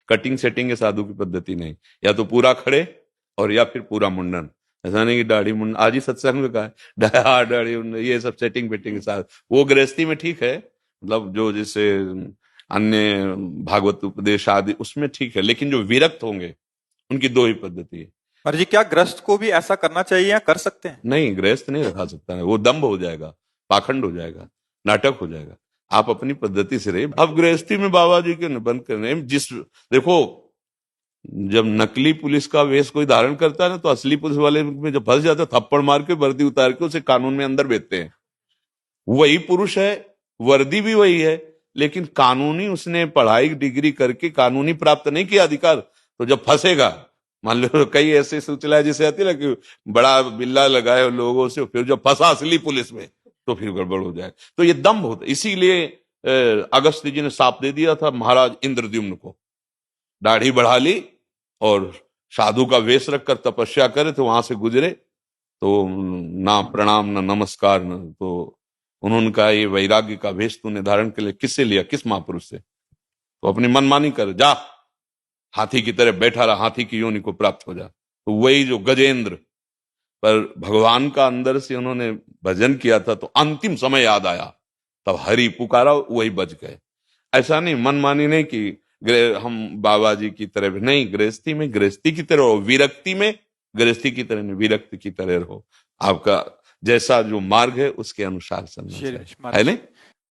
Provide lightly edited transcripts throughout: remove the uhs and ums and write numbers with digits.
Cutting setting के साधु की पद्धति नहीं। या तो पूरा खड़े और या फिर पूरा मुंडन। ऐसा नहीं कि दाढ़ी मुंडन, आज ही सत्संग में कहा है दाढ़ी मुंडन ये सब सेटिंग वेटिंग के साथ, वो गृहस्थी में ठीक है, मतलब जो जैसे अन्य भागवत उपदेश आदि उसमें ठीक है, लेकिन जो विरक्त होंगे उनकी दो ही पद्धति है। पर जी क्या गृहस्थ को भी ऐसा करना चाहिए या कर सकते हैं? नहीं, गृहस्थ नहीं रखा सकता है, वो दम्भ हो जाएगा, पाखंड हो जाएगा, नाटक हो जाएगा। आप अपनी पद्धति से रहिए। अब गृहस्थी में बाबा जी के बंद करने जिस, देखो, जब नकली पुलिस का वेश कोई धारण करता है ना, तो असली पुलिस वाले में जब फंस जाता है थप्पड़ मार के वर्दी उतार के उसे कानून में अंदर भेजते हैं। वही पुरुष है, वर्दी भी वही है, लेकिन कानूनी उसने पढ़ाई डिग्री करके कानूनी प्राप्त नहीं किया अधिकार, तो जब फंसेगा, मान लो कई ऐसे सूचना जैसे आती है ना कि बड़ा बिल्ला लगाए लोगों से, फिर जब फंसा असली पुलिस में तो फिर गड़बड़ हो जाए। तो ये दम्भ होता, इसीलिए अगस्त्य जी ने शाप दे दिया था महाराज इंद्रद्युम्न को, दाढ़ी बढ़ा ली और साधु का वेश रखकर तपस्या करे, तो वहां से गुजरे तो ना प्रणाम ना नमस्कार न, तो उन्होंने कहा ये वैराग्य का वेश तूने धारण के लिए किससे लिया, किस महापुरुष से? तो अपनी मनमानी कर, जा हाथी की तरह बैठा रहा, हाथी की योनि को प्राप्त हो जा। तो वही जो गजेंद्र, पर भगवान का अंदर से उन्होंने भजन किया था, तो अंतिम समय याद आया, तब हरि पुकारा, वही बच गए। ऐसा नहीं, मनमानी नहीं कि हम बाबा जी की तरह भी नहीं, गृहस्थी में गृहस्थी की तरह रहो, विरक्ति में गृहस्थी की तरह नहीं, विरक्त की तरह रहो। आपका जैसा जो मार्ग है उसके अनुसार चलना चाहिए, है नहीं?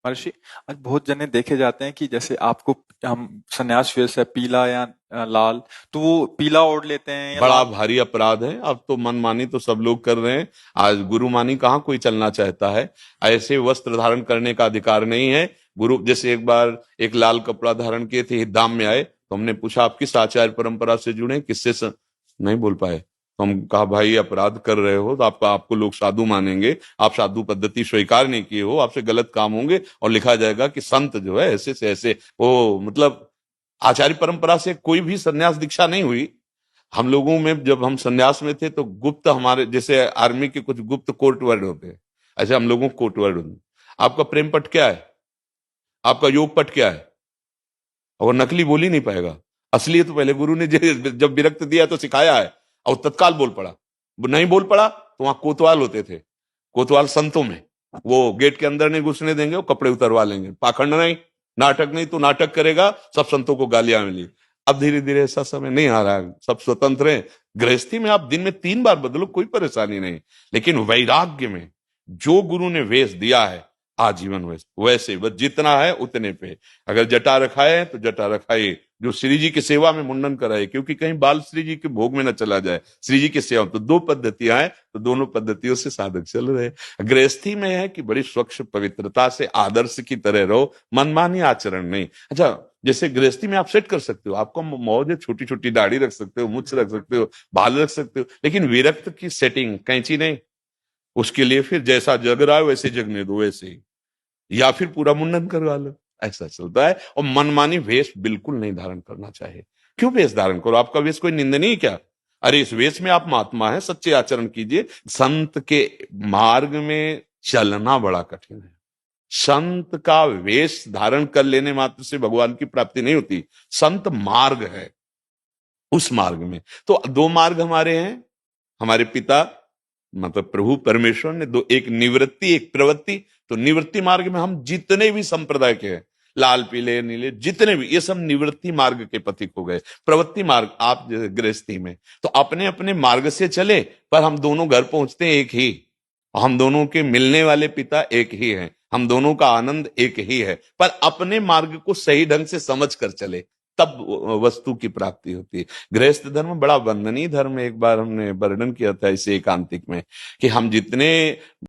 महर्षि, आज बहुत जने देखे जाते हैं कि जैसे आपको हम सन्यास वेश है पीला या लाल, तो वो पीला ओढ़ लेते हैं या बड़ा लाल। भारी अपराध है। अब तो मनमानी तो सब लोग कर रहे हैं, आज गुरु मानी कहाँ कोई चलना चाहता है। ऐसे वस्त्र धारण करने का अधिकार नहीं है। गुरु जैसे एक बार एक लाल कपड़ा धारण किए थे, धाम में आए, तो हमने पूछा आप किस आचार्य परंपरा से जुड़े, किससे नहीं बोल पाए, तो हम कहा भाई अपराध कर रहे हो, तो आपको लोग साधु मानेंगे, आप साधु पद्धति स्वीकार नहीं किए हो, आपसे गलत काम होंगे और लिखा जाएगा कि संत जो है ऐसे से ऐसे, वो मतलब आचार्य परंपरा से कोई भी संन्यास दीक्षा नहीं हुई। हम लोगों में जब हम संन्यास में थे तो गुप्त, हमारे जैसे आर्मी के कुछ गुप्त कोर्ट वर्ड होते हैं, ऐसे हम लोगों को कोर्ट वर्ड होते हैं। आपका प्रेम पट क्या है, आपका योग पट क्या है, और नकली बोल ही नहीं पाएगा। असली तो पहले गुरु ने जब विरक्त दिया तो सिखाया है, और तत्काल बोल पड़ा। वो नहीं बोल पड़ा तो वहां कोतवाल होते थे, कोतवाल संतों में, वो गेट के अंदर नहीं घुसने देंगे, वो कपड़े उतरवा लेंगे, पाखंड नहीं, नाटक नहीं, तो नाटक करेगा, सब संतों को गालियां मिली। अब धीरे धीरे ऐसा समय नहीं आ रहा है, सब स्वतंत्र हैं। गृहस्थी में आप दिन में 3 बार बदलो, कोई परेशानी नहीं, लेकिन वैराग्य में जो गुरु ने वेश दिया है आजीवन वैसे बस जितना है उतने पे। अगर जटा रखाए तो जटा रखाए, जो श्री जी की सेवा में मुंडन कराए, क्योंकि कहीं बाल श्री जी के भोग में न चला जाए, श्री जी की सेवा। तो 2 पद्धतियां हैं, तो दोनों पद्धतियों से साधक चल रहे। गृहस्थी में है कि बड़ी स्वच्छ पवित्रता से आदर्श की तरह रहो, मनमानी आचरण नहीं। अच्छा, जैसे गृहस्थी में आप सेट कर सकते हो, आपको मौज है, छोटी छोटी दाढ़ी रख सकते हो, मुछ रख सकते हो, बाल रख सकते हो, लेकिन विरक्त की सेटिंग कैंची नहीं। उसके लिए फिर जैसा जग रहा है वैसे जगने दो, वैसे ही, या फिर पूरा मुंडन करवा लो, ऐसा चलता है। और मनमानी वेश बिल्कुल नहीं धारण करना चाहिए। क्यों वेश धारण करो, आपका वेश कोई निंदनीय क्या? अरे इस वेश में आप महात्मा है, सच्चे आचरण कीजिए। संत के मार्ग में चलना बड़ा कठिन है। संत का वेश धारण कर लेने मात्र से भगवान की प्राप्ति नहीं होती, संत मार्ग है। उस मार्ग में तो 2 मार्ग हमारे हैं, हमारे पिता मतलब प्रभु परमेश्वर ने 2, एक निवृत्ति एक प्रवृत्ति। तो निवृत्ति मार्ग में हम जितने भी संप्रदाय के हैं, लाल पीले नीले जितने भी, ये सब निवृत्ति मार्ग के पथिक हो गए। प्रवृत्ति मार्ग आप गृहस्थी में तो अपने अपने मार्ग से चले, पर हम दोनों घर पहुंचते हैं एक ही, हम दोनों के मिलने वाले पिता एक ही हैं, हम दोनों का आनंद एक ही है, पर अपने मार्ग को सही ढंग से समझ कर चले, तब वस्तु की प्राप्ति होती है। गृहस्थ धर्म बड़ा वंदनीय धर्म है। एक बार हमने वर्णन किया था इसे एकांतिक में कि हम जितने